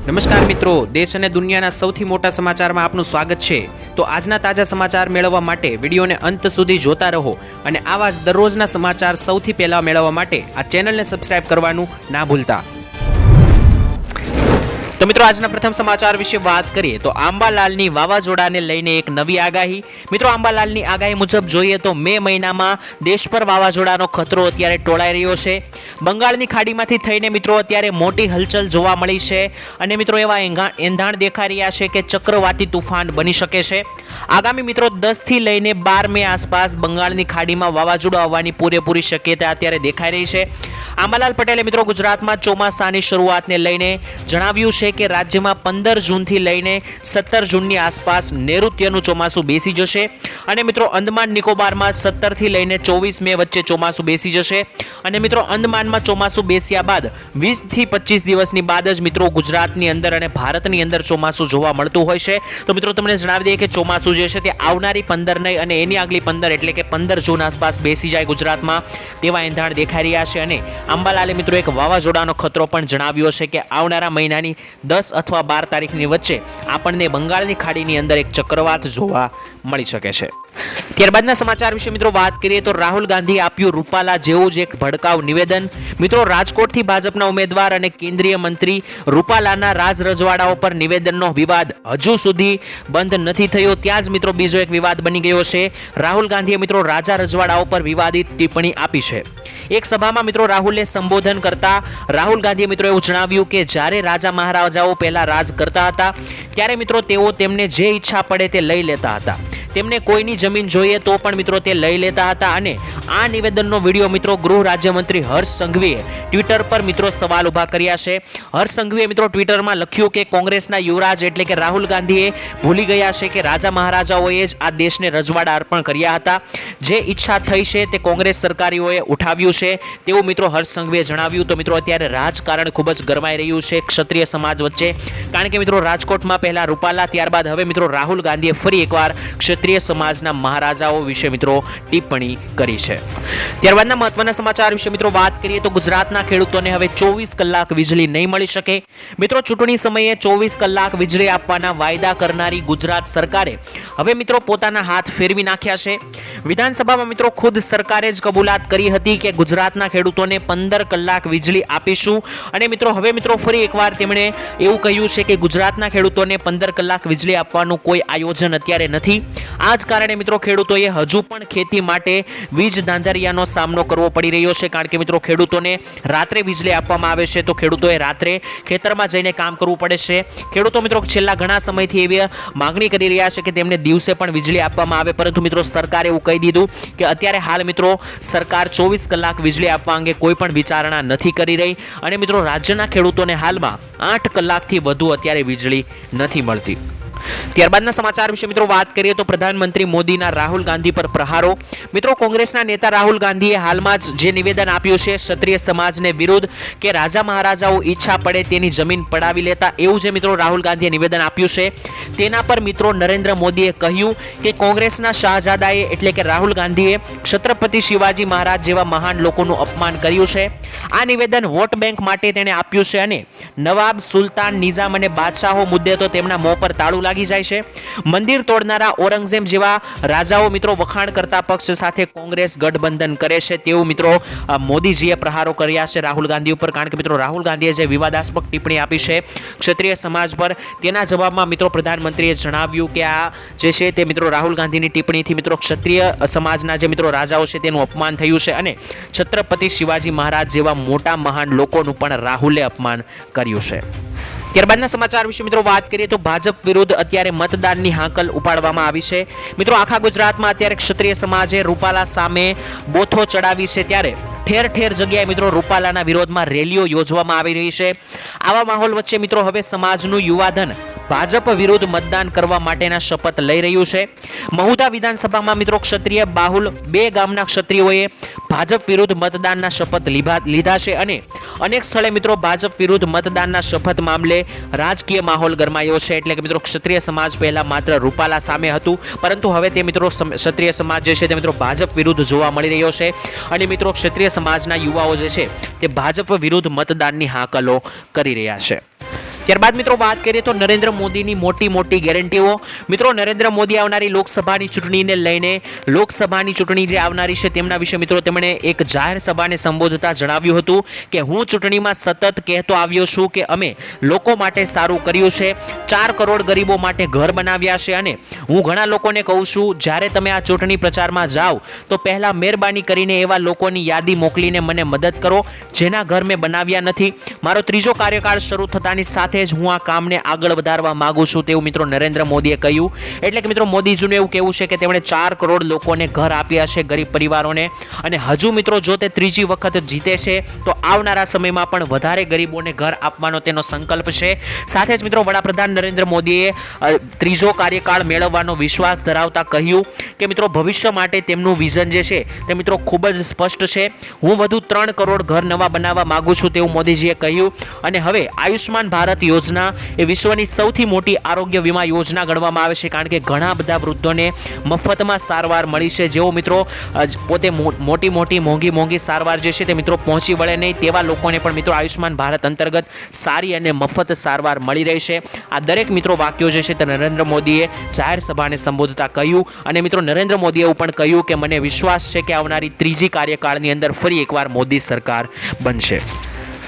નમસ્કાર મિત્રો, દેશ અને દુનિયાના સૌથી મોટા સમાચારમાં આપનું સ્વાગત છે। તો આજના તાજા સમાચાર મેળવવા માટે વિડીયોને અંત સુધી જોતા રહો અને આવા જ દરરોજના સમાચાર સૌથી પહેલા મેળવવા માટે આ ચેનલને સબસ્ક્રાઇબ કરવાનું ના ભૂલતા। તો મિત્રો આજના પ્રથમ સમાચાર વિશે વાત કરીએ તો આંબાલાલની વાવાઝોડાને લઈને એક નવી આગાહી। મિત્રો આંબાલાલની આગાહી મુજબ જોઈએ તો મે મહિનામાં દેશ પર વાવાઝોડાનો ખતરો અત્યારે ટોળાઈ રહ્યો છે। બંગાળની ખાડીમાંથી થઈને મિત્રો અત્યારે મોટી હલચલ જોવા મળી છે અને મિત્રો એવા એંધાણ દેખાઈ રહ્યા છે કે ચક્રવાતી તુફાન બની શકે છે। આગામી મિત્રો 10 થી લઈને 12 મે આસપાસ બંગાળની ખાડીમાં વાવાઝોડું આવવાની પૂરેપૂરી શક્યતા અત્યારે દેખાઈ રહી છે। આંબાલાલ પટેલે મિત્રો ગુજરાતમાં ચોમાસાની શરૂઆતને લઈને જણાવ્યું છે કે રાજ્યમાં 15 જૂનથી લઈને 17 જૂનની આસપાસ નૈઋત્યનું ચોમાસું બેસી જશે અને મિત્રો અંદમાન નિકોબારમાં 17 થી લઈને 24 મે વચ્ચે ચોમાસું બેસી જશે અને મિત્રો અંદમાનમાં ચોમાસું બેસ્યા બાદ 20 થી 25 દિવસની બાદ જ મિત્રો ગુજરાતની અંદર અને ભારતની અંદર ચોમાસું જોવા મળતું હોય છે। તો મિત્રો તમને જણાવી દઈએ કે ચોમાસું જે છે તે આવનારી 15 નહીં અને એની આગલી 15 એટલે કે 15 જૂન આસપાસ બેસી જાય ગુજરાતમાં તેવા એંધાણ દેખાઈ રહ્યા છે અને આંબાલાલે મિત્રો એક વાવાઝોડાનો ખતરો પણ જણાવ્યો છે કે આવનારા મહિનાની 10 અથવા 12 તારીખની વચ્ચે આપણને બંગાળની ખાડીની અંદર એક ચક્રવાત જોવા મળી શકે છે। ત્યારબાદના સમાચાર વિશે મિત્રો વાત કરીએ તો રાહુલ ગાંધીએ આપ્યું રૂપાલા જેવું જ એક ભડકાઉ નિવેદન। મિત્રો રાજકોટથી ભાજપના ઉમેદવાર અને કેન્દ્રીય મંત્રી રૂપાલાના રાજ રજવાડાઓ પર નિવેદનનો વિવાદ હજુ સુધી બંધ નથી થયો, ત્યાં જ મિત્રો બીજો એક વિવાદ બની ગયો છે। રાહુલ ગાંધીએ મિત્રો રાજા રજવાડાઓ પર વિવાદિત ટિપ્પણી આપી છે। એક સભામાં મિત્રો રાહુલે સંબોધન કરતા રાહુલ ગાંધીએ મિત્રો એવું જણાવ્યું કે જ્યારે રાજા મહારાજાઓ પહેલા રાજ કરતા હતા ત્યારે મિત્રો તેઓ તેમને જે ઈચ્છા પડે તે લઈ લેતા હતા, તેમને કોઈની જમીન જોઈએ તો પણ મિત્રો તે લઈ લેતા હતા અને આ નિવેદનનો વિડીયો મિત્રો ગૃહ રાજ્યમંત્રી હર્ષ સંઘવીએ ટ્વિટર પર મિત્રો સવાલ ઉભા કર્યા છે। હર્ષ સંઘવીએ મિત્રો ટ્વિટરમાં લખ્યું કે કોંગ્રેસના યુવરાજ એટલે કે રાહુલ ગાંધીએ ભૂલી ગયા છે કે રાજા મહારાજાઓએ જ આ દેશને રજવાડા અર્પણ કર્યા હતા, જે ઈચ્છા થઈ છે તે કોંગ્રેસ સરકારીઓએ ઉઠાવ્યું છે તેવું મિત્રો હર્ષ સંઘવીએ જણાવ્યું। તો મિત્રો અત્યારે રાજકારણ ખૂબ જ ગરમાઈ રહ્યું છે ક્ષત્રિય સમાજ વચ્ચે, કારણ કે મિત્રો રાજકોટમાં પહેલા રૂપાલા, ત્યારબાદ હવે મિત્રો રાહુલ ગાંધીએ ફરી એકવાર ક્ષત્રિય સમાજના મહારાજાઓ વિશે મિત્રો ટિપ્પણી કરી છે। ત્યારબાદના મહત્વના સમાચાર વિશે મિત્રો વાત કરીએ તો ગુજરાતના ખેડૂતોને હવે 24 કલાક વીજળી નહીં મળી શકે। મિત્રો ચૂંટણી સમયે 24 કલાક વીજળી આપવાના વાયદા કરનારી ગુજરાત સરકારે હવે મિત્રો પોતાના હાથ ફેરવી નાખ્યા છે। વિધાનસભામાં મિત્રો ખુદ સરકારે જ કબૂલાત કરી હતી કે ગુજરાતના ખેડૂતોને 15 કલાક વીજળી આપીશું અને મિત્રો હવે મિત્રો ફરી એકવાર તેમણે એવું કહ્યું છે કે ગુજરાતના ખેડૂતોને 15 કલાક વીજળી આપવાનું કોઈ આયોજન અત્યારે નથી। આ જ કારણે મિત્રો ખેડૂતોએ હજુ પણ ખેતી માટે વીજ ધાંધરિયાનો સામનો કરવો પડી રહ્યો છે, કારણ કે મિત્રો ખેડૂતોને રાત્રે વીજળી આપવામાં આવે છે તો ખેડૂતોએ રાત્રે ખેતરમાં જઈને કામ કરવું પડે છે। ખેડૂતો મિત્રો છેલ્લા ઘણા સમયથી એવી માંગણી કરી રહ્યા છે કે તેમને દિવસે પણ વીજળી આપવામાં આવે, પરંતુ મિત્રો સરકારે એવું કહી દીધું કે અત્યારે હાલ મિત્રો સરકાર 24 કલાક વીજળી આપવા અંગે કોઈ પણ વિચારણા નથી કરી રહી અને મિત્રો રાજ્યના ખેડૂતોને હાલમાં 8 કલાકથી વધુ અત્યારે વીજળી નથી મળતી। ત્યારબાદના સમાચાર વિશે મિત્રો વાત કરીએ તો પ્રધાનમંત્રી મોદીના રાહુલ ગાંધી પર પ્રહારો। મિત્રો કોંગ્રેસના નેતા રાહુલ ગાંધીએ હાલમાં જ જે નિવેદન આપ્યું છે ક્ષત્રિય સમાજને વિરુદ્ધ કે રાજા મહારાજાઓ ઈચ્છા પડે તેની જમીન પડાવી લેતા, એવું જે મિત્રો રાહુલ ગાંધીએ નિવેદન આપ્યું છે તેના પર મિત્રો નરેન્દ્ર મોદીએ કહ્યું કે કોંગ્રેસના શાહજાદાએ એટલે કે રાહુલ ગાંધીએ છત્રપતિ શિવાજી મહારાજ જેવા મહાન લોકોનું અપમાન કર્યું છે। આ નિવેદન વોટ બેંક માટે તેણે આપ્યું છે અને નવાબ, સુલતાન, નિઝામ અને બાદશાહો મુદ્દે તો તેમના મોં પર તાળું લાગી જાય છે। મંદિર તોડનારા ઔરંગઝેબ જેવા રાજાઓ મિત્રો વખાણ કરતા પક્ષ સાથે કોંગ્રેસ ગઠબંધન કરે છે તેવું મિત્રો મોદીજીએ પ્રહારો કર્યા છે રાહુલ ગાંધી ઉપર, કારણ કે મિત્રો રાહુલ ગાંધીએ જે વિવાદાસ્પદ ટિપ્પણી આપી છે ક્ષત્રિય સમાજ પર તેના જવાબમાં મિત્રો પ્રધાનમંત્રીએ જણાવ્યું કે આ જે છે તે મિત્રો રાહુલ ગાંધીની ટિપ્પણીથી મિત્રો ક્ષત્રિય સમાજના જે મિત્રો રાજાઓ છે તેનું અપમાન થયું છે અને છત્રપતિ શિવાજી મહારાજ જેવા મોટા મહાન લોકોનું પણ રાહુલે અપમાન કર્યું છે। ત્યારબાદના સમાચાર વિશે મિત્રો વાત કરીએ તો ભાજપ વિરુદ્ધ અત્યારે મતદાનની હાકલ ઉપાડવામાં આવી છે। મિત્રો આખા ગુજરાતમાં અત્યારે ક્ષત્રિય સમાજે રૂપાલા સામે બોથો ચડાવી છે, ત્યારે ઠેર ઠેર જગ્યાએ મિત્રો રૂપાલાના વિરોધમાં રેલીઓ યોજવામાં આવી રહી છે। આવા માહોલ વચ્ચે મિત્રો હવે સમાજનું યુવાધન ભાજપ વિરુદ્ધ મતદાન કરવા માટેના શપથ લઈ રહ્યું છે। મહુધા વિધાનસભામાં મિત્રો ક્ષત્રિય બાહુલ 2 ગામના ક્ષત્રિયોએ ભાજપ વિરુદ્ધ મતદાનના શપથ લીધા છે અને અનેક સ્થળે મિત્રો ભાજપ વિરુદ્ધ મતદાનના શપથ મામલે રાજકીય માહોલ ગરમાયો છે। એટલે કે મિત્રો ક્ષત્રિય સમાજ પહેલા માત્ર રૂપાલા સામે હતું, પરંતુ હવે તે મિત્રો ક્ષત્રિય સમાજ જે છે તે મિત્રો ભાજપ વિરુદ્ધ જોવા મળી રહ્યો છે અને મિત્રો ક્ષત્રિય સમાજના યુવાઓ જે છે તે ભાજપ વિરુદ્ધ મતદાનની હાકલો કરી રહ્યા છે। ત્યારબાદ મિત્રો વાત કરીએ તો નરેન્દ્ર મોદીની મોટી ગેરંટીઓ. મિત્રો નરેન્દ્ર મોદી આવનારી લોકસભાની ચૂંટણીને લઈને લોકસભાની ચૂંટણી જે આવનારી છે તેમના વિશે મિત્રો તેમણે એક જાહેર સભાને સંબોધતા જણાવ્યું હતું કે હું ચૂંટણીમાં સતત કહેતો આવ્યો છું કે અમે લોકો માટે સારું કર્યું છે, 4 કરોડ ગરીબો માટે ઘર બનાવ્યા છે અને હું ઘણા લોકોને કહું છું જ્યારે તમે આ ચૂંટણી પ્રચારમાં જાઓ તો પહેલા મહેરબાની કરીને એવા લોકોની યાદી મોકલીને મને મદદ કરો જેના ઘર મેં બનાવ્યા નથી. મારો ત્રીજો કાર્યકાળ શરૂ થતાની સાથે જ હું આ કામને આગળ વધારવા માંગુ છું તેવું મિત્રો નરેન્દ્ર મોદીએ કહ્યું. એટલે કે મિત્રો મોદીજીનું એવું કહેવું છે કે તેમણે 4 કરોડ લોકોને ઘર આપ્યા છે, ગરીબ પરિવારોને, અને હજુ મિત્રો જો તે ત્રીજી વખત જીતે છે તો આવનારા સમયમાં પણ વધારે ગરીબોને ઘર આપવાનો તેનો સંકલ્પ છે. સાથે જ મિત્રો વડાપ્રધાન નરેન્દ્ર મોદીએ ત્રીજો કાર્યકાળ મેળવવાનો વિશ્વાસ ધરાવતા કહ્યું કે મિત્રો ભવિષ્ય માટે તેમનું વિઝન જે છે તે મિત્રો ખૂબ જ સ્પષ્ટ છે. હું વધુ 3 કરોડ ઘર નવા બનાવવા માંગુ છું તેવું મોદીજીએ કહ્યું. અને હવે આયુષ્માન ભારત યોજના એ વિશ્વની સૌથી મોટી આરોગ્ય વીમા યોજના ગણવામાં આવે છે, કારણ કે ઘણા બધા વૃદ્ધોને મફતમાં સારવાર મળી છે. જેઓ મિત્રો પોતે મોટી મોંઘી સારવાર જે છે તે મિત્રો પહોંચી વળે નહીં તેવા લોકોને પણ મિત્રો આયુષ્માન ભારત અંતર્ગત સારી અને મફત સારવાર મળી રહી છે. આ દરેક મિત્રો વાક્યો જે છે તે નરેન્દ્ર મોદીએ જાહેર સભાને સંબોધતા કહ્યું. અને મિત્રો નરેન્દ્ર મોદીએ એવું પણ કહ્યું કે મને વિશ્વાસ છે કે આવનારી ત્રીજી કાર્યકાળની અંદર ફરી એકવાર મોદી સરકાર બનશે.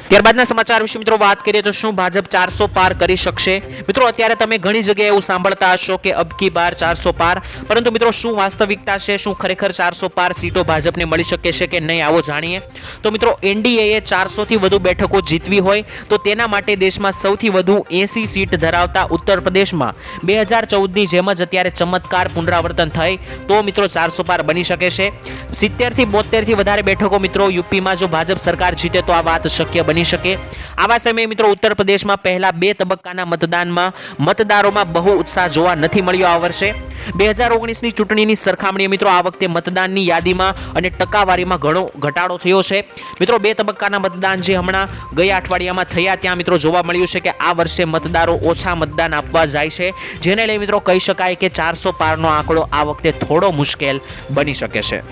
ત્યારબાદના સમાચાર વિશે મિત્રો વાત કરીએ તો શું ભાજપ 400 પાર કરી શકશે? મિત્રો અત્યારે તમે ઘણી જગ્યાએ એવું સાંભળતા હશો કે અબકી બાર 400 પાર, પરંતુ મિત્રો શું વાસ્તવિકતા છે? શું ખરેખર 400 પાર સીટો ભાજપને મળી શકે છે કે નહીં? આવો જાણીએ. તો મિત્રો એનડીએ 400 થી વધુ બેઠકો જીતવી હોય તો તેના માટે દેશમાં સૌથી વધુ 80 સીટ ધરાવતા ઉત્તર પ્રદેશમાં 2014ની જેમ જ અત્યારે ચમત્કાર પુનરાવર્તન થાય તો મિત્રો 400 પાર બની શકે છે. 70 થી 72 થી વધારે બેઠકો મિત્રો યુપીમાં જો ભાજપ સરકાર જીતે તો આ વાત શક્ય બની શકે. આવા સમયે મિત્રો ઉત્તર પ્રદેશમાં પહેલા 2 તબક્કાના મતદાનમાં મતદારોમાં બહુ ઉત્સાહ જોવા નથી મળ્યો આ વર્ષે. 2019ની ચૂંટણીની સરખામણીએ મિત્રો આ વખતે મતદાનની યાદીમાં અને ટકાવારીમાં ઘણો ઘટાડો થયો છે. મિત્રો 2 તબક્કાના મતદાન જે હમણાં ગયા અઠવાડિયામાં થયા ત્યાં મિત્રો જોવા મળ્યું છે કે આ વર્ષે મતદારો ઓછા મતદાન આપવા જાય છે, જેને લઈ મિત્રો કહી શકાય કે 400 પારનો આંકડો આ વખતે થોડો મુશ્કેલ બની શકે છે.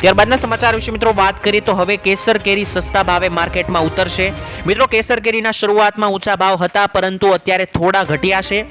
ત્યારબાદના સમાચાર વિશે મિત્રો વાત કરીએ તો હવે કેસર કેરી સસ્તા ભાવે માર્કેટમાં ઉતરશે. મિત્રો કેસર કેરીના શરૂઆતમાં ઊંચા ભાવ હતા પરંતુ અત્યારે થોડા ઘટ્યા છે.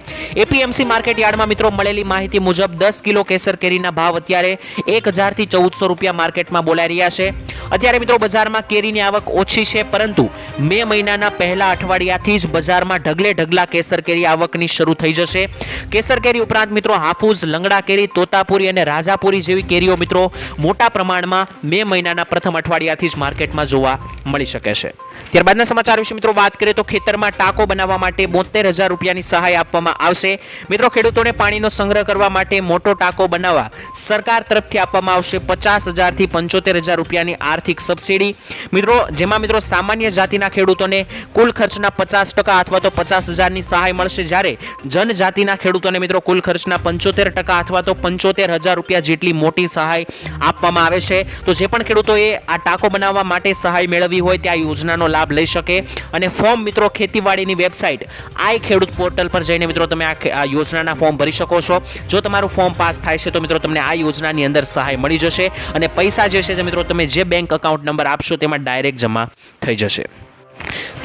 એપીએમસી માર્કેટ યાર્ડમાં મિત્રો મળેલી માહિતી મુજબ 10 કિલો કેસર કેરીના ભાવ અત્યારે 1000 થી 1400 રૂપિયા માર્કેટમાં બોલાઈ રહ્યા છે. અત્યારે મિત્રો બજારમાં કેરીની આવક ઓછી છે, પરંતુ મે મહિનાના પહેલા અઠવાડિયાથી જ બજારમાં ઢગલા કેસર કેરી આવકની શરૂ થઈ જશે. કેસર કેરી ઉપરાંત મિત્રો હાફૂસ, લંગડા કેરી, તોતાપુરી અને રાજાપુરી જેવી કેરીઓ મિત્રો મોટા પ્રમાણમાં મે મહિનાના પ્રથમ અઠવાડિયાથી જ માર્કેટમાં જોવા મળી શકે છે. ત્યારબાદના સમાચાર વિશે મિત્રો વાત કરીએ તો ખેતરમાં ટાંકો બનાવવા માટે 72,000 રૂપિયાની સહાય આપવામાં આવશે. મિત્રો ખેડૂતોને પાણીનો સંગ્રહ કરવા માટે મોટો ટાંકો બનાવવા સરકાર તરફથી આપવામાં આવશે 50,000 થી 75,000 રૂપિયાની આર્થિક સબસિડી. મિત્રો જેમાં મિત્રો સામાન્ય જાતિના ખેડૂતોને કુલ ખર્ચના 50% અથવા તો 50,000ની સહાય મળશે, જ્યારે જનજાતિના ખેડૂતોને મિત્રો કુલ ખર્ચના 75% અથવા તો 75,000 રૂપિયા જેટલી મોટી સહાય આપવામાં આવે છે. તો જે પણ ખેડૂતોએ આ ટાંકો બનાવવા માટે સહાય મેળવવી હોય તે આ યોજનાનો લાભ લઈ શકે. અને ફોર્મ મિત્રો ખેતીવાડીની વેબસાઇટ આઈ ખેડૂત પોર્ટલ પર જઈને મિત્રો તમે આ યોજનાના ફોર્મ ભરી શકો છો. જો તમારું ફોર્મ પાસ થાય છે તો મિત્રો તમને આ યોજનાની અંદર સહાય મળી જશે અને પૈસા જે છે મિત્રો તમે જે બેંક એકાઉન્ટ નંબર આપશો તેમાં ડાયરેક્ટ જમા થઈ જશે.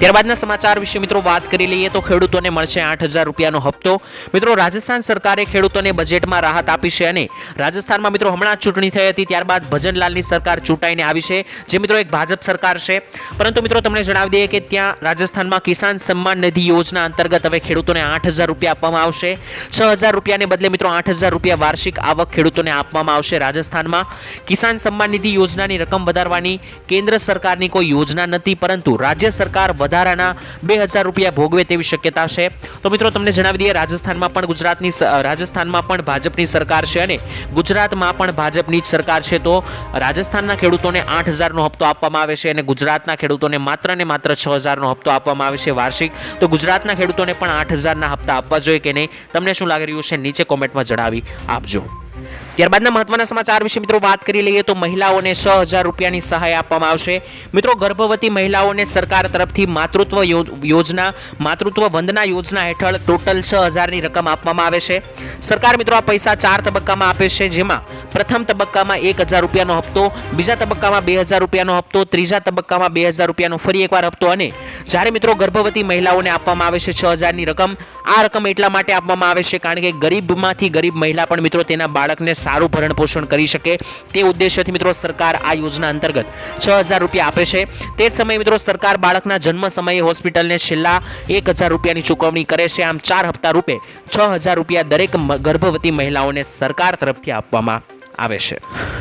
ત્યારબાદના સમાચાર વિશે મિત્રો વાત કરી લઈએ તો ખેડૂતોને મળશે 8,000 રૂપિયાનો હપ્તો. મિત્રો રાજસ્થાન સરકારે ખેડૂતોને બજેટમાં રાહત આપી છે અને રાજસ્થાનમાં મિત્રો હમણાં ચૂંટણી થઈ હતી, ત્યારબાદ ભજનલાલની સરકાર ચૂંટાઈને આવી છે, જે મિત્રો એક ભાજપ સરકાર છે. પરંતુ મિત્રો તમને જણાવી દઈએ કે ત્યાં રાજસ્થાનમાં કિસાન સન્માન નિધિ યોજના અંતર્ગત હવે ખેડૂતોને 8,000 રૂપિયા આપવામાં આવશે. 6,000 રૂપિયાને બદલે મિત્રો 8,000 રૂપિયા વાર્ષિક આવક ખેડૂતોને આપવામાં આવશે. રાજસ્થાનમાં કિસાન સન્માન નિધિ યોજનાની રકમ વધારવાની કેન્દ્ર સરકારની કોઈ યોજના નથી, પરંતુ રાજ્ય સરકાર વધારાના 2,000 રૂપિયા ભોગવે તેવી શક્યતા છે. તો મિત્રો તમને જણાવી દઈએ રાજસ્થાનમાં પણ ભાજપની સરકાર છે અને ગુજરાતમાં પણ ભાજપની જ સરકાર છે. તો રાજસ્થાનના ખેડૂતોને 8,000નો હપ્તો આપવામાં આવે છે અને ગુજરાતના ખેડૂતોને માત્ર ને માત્ર 6,000નો હપ્તો આપવામાં આવે છે વાર્ષિક. તો ગુજરાતના ખેડૂતોને પણ 8,000ના હપ્તા આપવા જોઈએ કે નહીં? તમને શું લાગી રહ્યું છે નીચે કોમેન્ટમાં જણાવી આપજો. ત્યારબાદના મહત્વના સમાચાર વિશે મિત્રો વાત કરી લઈએ તો મહિલાઓને 6,000 રૂપિયાની સહાય આપવામાં આવશે. મિત્રો ગર્ભવતી મહિલાઓને સરકાર તરફથી માતૃત્વ યોજના માતૃત્વ વંદના યોજના હેઠળ ટોટલ 6,000ની રકમ આપવામાં આવે છે. સરકાર મિત્રો આ પૈસા 4 તબક્કામાં આપે છે, જેમાં પ્રથમ તબક્કામાં 1,000 રૂપિયાનો હપ્તો, બીજા તબક્કામાં 2,000 રૂપિયાનો હપ્તો, ત્રીજા તબક્કામાં 2,000 રૂપિયાનો ફરી એકવાર હપ્તો અને જ્યારે મિત્રો ગર્ભવતી મહિલાઓને આપવામાં આવે છે 6,000ની રકમ. આ રકમ એટલા માટે આપવામાં આવે છે કારણ કે ગરીબમાંથી ગરીબ મહિલા પણ મિત્રો તેના બાળકને સારું ભરણ પોષણ કરી શકે તે ઉદ્દેશ્યથી મિત્રો સરકાર આ યોજના અંતર્ગત 6,000 રૂપિયા આપે છે. તે જ સમયે મિત્રો સરકાર બાળકના જન્મ સમયે હોસ્પિટલને છેલ્લા 1,000 રૂપિયાની ચૂકવણી કરે છે. આમ 4 હપ્તા રૂપે 6,000 રૂપિયા દરેક ગર્ભવતી મહિલાઓને સરકાર તરફથી આપવામાં આવે છે.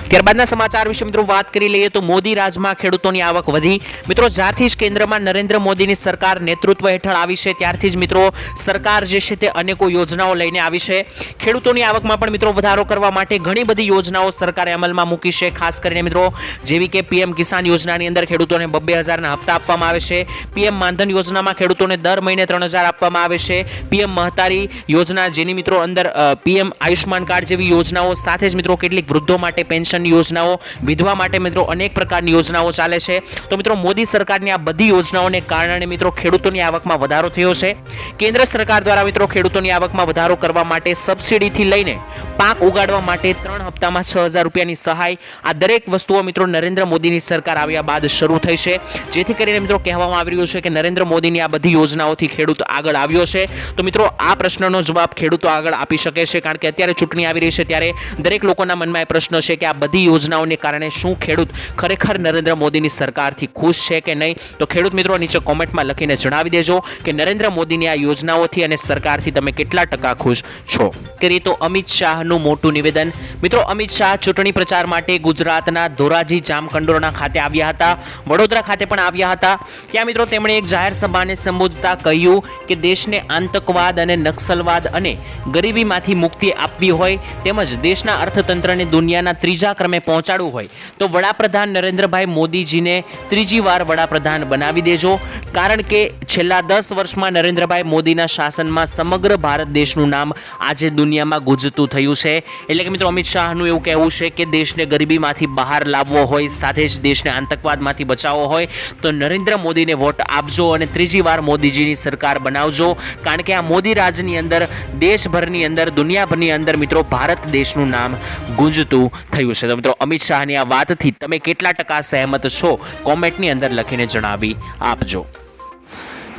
ત્યારબાદના સમાચાર વિશે મિત્રો વાત કરી લઈએ તો મોદી રાજમાં ખેડૂતોની આવક વધી. મિત્રો જ્યારથી જ કેન્દ્રમાં નરેન્દ્ર મોદીની સરકાર નેતૃત્વ હેઠળ આવી છે ત્યારથી જ મિત્રો સરકાર જે છે તે અનેકો યોજનાઓ લઈને આવી છે. ખેડૂતોની આવકમાં પણ મિત્રો વધારો કરવા માટે ઘણી બધી યોજનાઓ સરકારે અમલમાં મૂકી છે. ખાસ કરીને મિત્રો જેવી કે પીએમ કિસાન યોજનાની અંદર ખેડૂતોને 2,000ના હપ્તા આપવામાં આવે છે. પીએમ માનધન યોજનામાં ખેડૂતોને દર મહિને 3,000 આપવામાં આવે છે. પીએમ મહતારી યોજના જેની મિત્રો અંદર પીએમ આયુષ્માન કાર્ડ જેવી યોજનાઓ, સાથે જ મિત્રો કેટલીક વૃદ્ધો માટે પેન્શનની યોજનાઓ, વિધવા માટે મિત્રો અનેક પ્રકારની યોજનાઓ ચાલે છે. તો મિત્રો મોદી સરકારની આ બધી યોજનાઓને કારણે મિત્રો ખેડૂતોની આવકમાં વધારો થયો છે. કેન્દ્ર સરકાર દ્વારા મિત્રો ખેડૂતોની આવકમાં વધારો કરવા માટે સબસિડીથી લઈને પાક ઉગાડવા માટે 3 હપ્તામાં 6,000 રૂપિયાની સહાય, આ દરેક વસ્તુઓ મિત્રો નરેન્દ્ર મોદીની સરકાર આવ્યા બાદ શરૂ થઈ છે. જેથી કરીને મિત્રો કહેવામાં આવી રહ્યું છે કે નરેન્દ્ર મોદીની આ બધી યોજનાઓથી ખેડૂત આગળ આવ્યો છે. તો મિત્રો આ પ્રશ્નનો જવાબ ખેડૂતો આગળ આપી શકે છે કારણ કે અત્યારે ચૂંટણી આવી રહી છે ત્યારે દરેક લોકોના મનમાં એ પ્રશ્ન છે કે આ બધી યોજનાઓને કારણે શું ખેડૂત ખરેખર નરેન્દ્ર મોદીની સરકારથી ખુશ છે કે નહીં. તો ખેડૂત મિત્રો નીચે કોમેન્ટમાં લખીને જણાવી દેજો કે નરેન્દ્ર મોદીની આ યોજનાઓથી અને સરકારથી તમે કેટલા ટકા ખુશ છો. કરીએ તો અમિત શાહનું મોટું નિવેદન. મિત્રો અમિત શાહ ચૂંટણી પ્રચાર માટે ગુજરાતના ધોરાજી જામકંડોરણા ખાતે આવ્યા હતા, વડોદરા ખાતે પણ આવ્યા હતા. ત્યાં મિત્રો તેમણે એક જાહેર સભાને સંબોધતા કહ્યું કે દેશને આતંકવાદ અને નક્સલવાદ અને ગરીબીમાંથી મુક્તિ આપવી હોય તેમજ દેશના અર્થતંત્રને દુનિયાના ત્રીજા ક્રમે પહોંચાડવું હોય તો વડાપ્રધાન નરેન્દ્રભાઈ મોદીજીને ત્રીજી વાર વડાપ્રધાન બનાવી દેજો. કારણ કે છેલ્લા 10 વર્ષમાં નરેન્દ્રભાઈ મોદીના શાસનમાં સમગ્ર ભારત દેશનું નામ આજે દુનિયામાં ગુંજતું થયું છે. એટલે કે મિત્રો અમિત શાહનું એવું કહેવું છે કે દેશને ગરીબીમાંથી બહાર લાવવો હોય, સાથે જ દેશને આતંકવાદમાંથી બચાવવો હોય તો નરેન્દ્ર મોદીને વોટ આપજો અને ત્રીજી વાર મોદીજીની સરકાર બનાવજો. કારણ કે આ મોદી રાજની અંદર દેશભરની અંદર દુનિયાભરની અંદર મિત્રો ભારત દેશનું નામ ગુંજતું થયું છે. તો મિત્રો અમિત શાહની આ વાતથી તમે કેટલા ટકા સહેમત છો કોમેન્ટની અંદર લખીને જણાવી આપજો.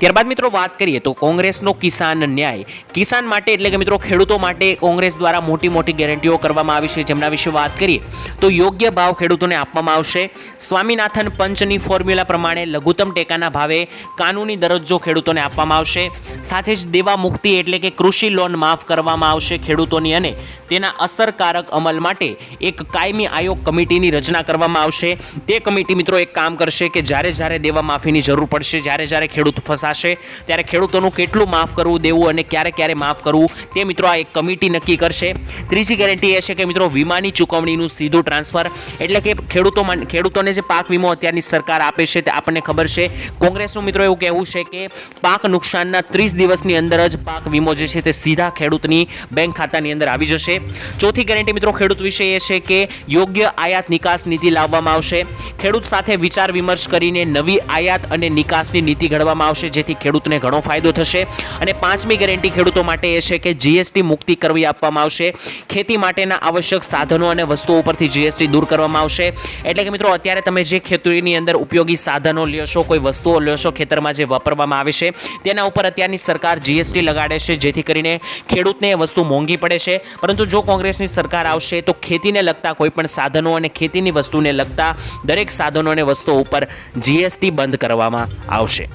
ત્યારબાદ મિત્રો વાત કરીએ તો કોંગ્રેસનો કિસાન ન્યાય. કિસાન માટે એટલે કે મિત્રો ખેડૂતો માટે કોંગ્રેસ દ્વારા મોટી મોટી ગેરંટીઓ કરવામાં આવી છે, જેમના વિશે વાત કરીએ તો યોગ્ય ભાવ ખેડૂતોને આપવામાં આવશે. સ્વામીનાથન પંચની ફોર્મ્યુલા પ્રમાણે લઘુત્તમ ટેકાના ભાવે કાનૂની દરજ્જો ખેડૂતોને આપવામાં આવશે. સાથે જ દેવા મુક્તિ એટલે કે કૃષિ લોન માફ કરવામાં આવશે ખેડૂતોની અને તેના અસરકારક અમલ માટે એક કાયમી આયોગ કમિટીની રચના કરવામાં આવશે. તે કમિટી મિત્રો એક કામ કરશે કે જ્યારે દેવા માફીની જરૂર પડશે, જ્યારે ખેડૂત ફસાશે ત્યારે ખેડૂતોનું કેટલું માફ કરવું દેવું અને ક્યારે માફ કરવું તે મિત્રો આ એક કમિટી નક્કી કરશે. ત્રીજી ગેરંટી એ છે કે મિત્રો વીમાની ચૂકવણીનું સીધું ટ્રાન્સફર એટલે કે ખેડૂતોને જે પાક વીમો અત્યારની સરકાર આપે છે તે આપણને ખબર છે. કોંગ્રેસનું મિત્રો એવું કહેવું છે કે પાક નુકસાનના 30 દિવસની અંદર જ પાક વીમો જે છે તે સીધા ખેડૂતની બેંક ખાતાની અંદર આવી જશે. ચોથી ગેરંટી મિત્રો ખેડૂત વિશે એ છે કે યોગ્ય આયાત નિકાસ નીતિ લાવવામાં આવશે. ખેડૂત સાથે વિચાર વિમર્શ કરીને નવી આયાત અને નિકાસની નીતિ ઘડવામાં આવશે જેથી ખેડૂતને ઘણો ફાયદો થશે. અને પાંચમી ગેરંટી ખેડૂતો માટે એ છે કે જીએસટી મુક્તિ કરવી આપવામાં આવશે. ખેતી માટેના આવશ્યક સાધનો અને વસ્તુઓ ઉપરથી જીએસટી દૂર કરવામાં આવશે. એટલે કે મિત્રો અત્યારે તમે જે ખેતીની અંદર ઉપયોગી સાધનો લ્યો છો, કોઈ વસ્તુઓ લ્યો છો ખેતરમાં જે વાપરવામાં આવે છે તેના ઉપર અત્યારની સરકાર જીએસટી લગાડે છે જેથી કરીને ખેડૂતને એ વસ્તુ મોંઘી પડે છે. પરંતુ જો કોંગ્રેસની સરકાર આવશે તો ખેતીને લગતા કોઈ પણ સાધનો અને ખેતીની વસ્તુને લગતા દરેક સાધનો અને વસ્તુઓ ઉપર જીએસટી બંધ કરવામાં આવશે.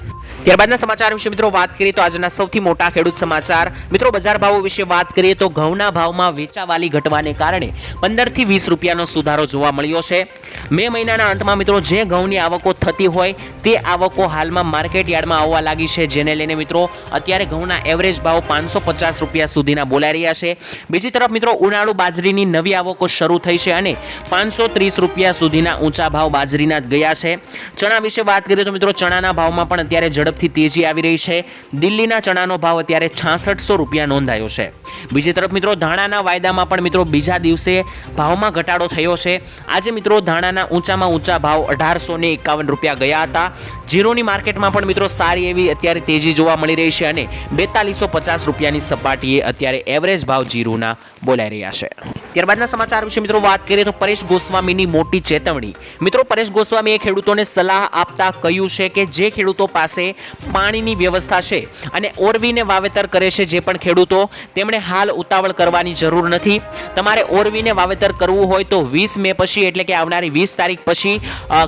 ત્યારબાદના સમાચાર વિશે મિત્રો વાત કરીએ તો આજના સૌથી મોટા ખેડૂત સમાચાર મિત્રો બજાર ભાવો વિશે વાત કરીએ તો ઘઉંના ભાવમાં વેચાવાલી ઘટવાને કારણે 15 થી 20 રૂપિયાનો સુધારો જોવા મળ્યો છે. મે મહિનાના અંતમાં મિત્રો જે ઘઉંની આવકો થતી હોય તે આવકો હાલમાં માર્કેટ યાર્ડમાં આવવા લાગી છે, જેને લઈને મિત્રો અત્યારે ઘઉંના એવરેજ ભાવ 550 રૂપિયા સુધીના બોલાઈ રહ્યા છે. બીજી તરફ મિત્રો ઉનાળુ બાજરીની નવી આવકો શરૂ થઈ છે અને 530 રૂપિયા સુધીના ઊંચા ભાવ બાજરીના ગયા છે. ચણા વિશે વાત કરીએ તો મિત્રો ચણાના ભાવમાં પણ અત્યારે ઝડપ ઝડપથી તેજી આવી રહી છે. દિલ્હીના ચણાનો ભાવ અત્યારે 6600 રૂપિયા નોંધાયો છે. બીજી તરફ મિત્રો ધાણાના વાયદામાં પણ મિત્રો બીજા દિવસે ભાવમાં ઘટાડો થયો છે. આજે મિત્રો ધાણાના ઊંચામાં ઊંચા ભાવ 1851 રૂપિયા ગયા હતા. જીરુની માર્કેટમાં પણ મિત્રો સારી એવી અત્યારે તેજી જોવા મળી રહી છે અને 4250 રૂપિયાની સપાટીએ અત્યારે એવરેજ ભાવ જીરુના બોલાઈ રહ્યા છે. ત્યારબાદના સમાચાર વિશે મિત્રો વાત કરીએ તો પરેશ ગોસ્વામીની મોટી ચેતવણી. મિત્રો પરેશ ગોસ્વામીએ ખેડૂતોને સલાહ આપતા કહ્યું છે કે જે ખેડૂતો પાસે પાણીની વ્યવસ્થા છે અને ઓરવીને વાવેતર કરે છે જે પણ ખેડૂતો, તેમણે હાલ ઉતાવળ કરવાની જરૂર નથી. તમારે ઓરવીને વાવેતર કરવું હોય તો 20 મે પછી એટલે કે આવનારી 20 તારીખ પછી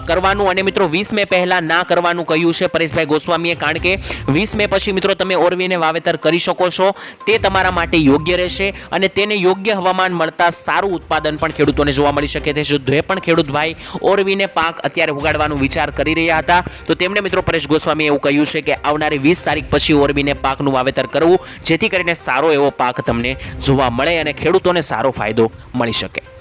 કરવાનું અને મિત્રો 20 મે પહેલા ના કરવાનું કહ્યું છે પરેશભાઈ ગોસ્વામીએ, કારણ કે 20 મે પછી મિત્રો તમે ઓરવીને વાવેતર કરી શકો છો. તે તમારા માટે યોગ્ય રહેશે અને તેને યોગ્ય હવામાન મળતા સારું ઉત્પાદન પણ ખેડૂતોને જોવા મળી શકે છે. જો જે પણ ખેડૂત ભાઈ ઓરવીને પાક અત્યારે ઉગાડવાનો વિચાર કરી રહ્યા હતા તો તેમણે મિત્રો પરેશ ગોસ્વામીએ એવું કહ્યું છે કે આવનારી 20 તારીખ પછી ઓરવીને પાકનું વાવેતર કરવું, જેથી કરીને સારો એવો પાક તમને જોવા મળે અને ખેડૂતોને સારો ફાયદો મળી શકે.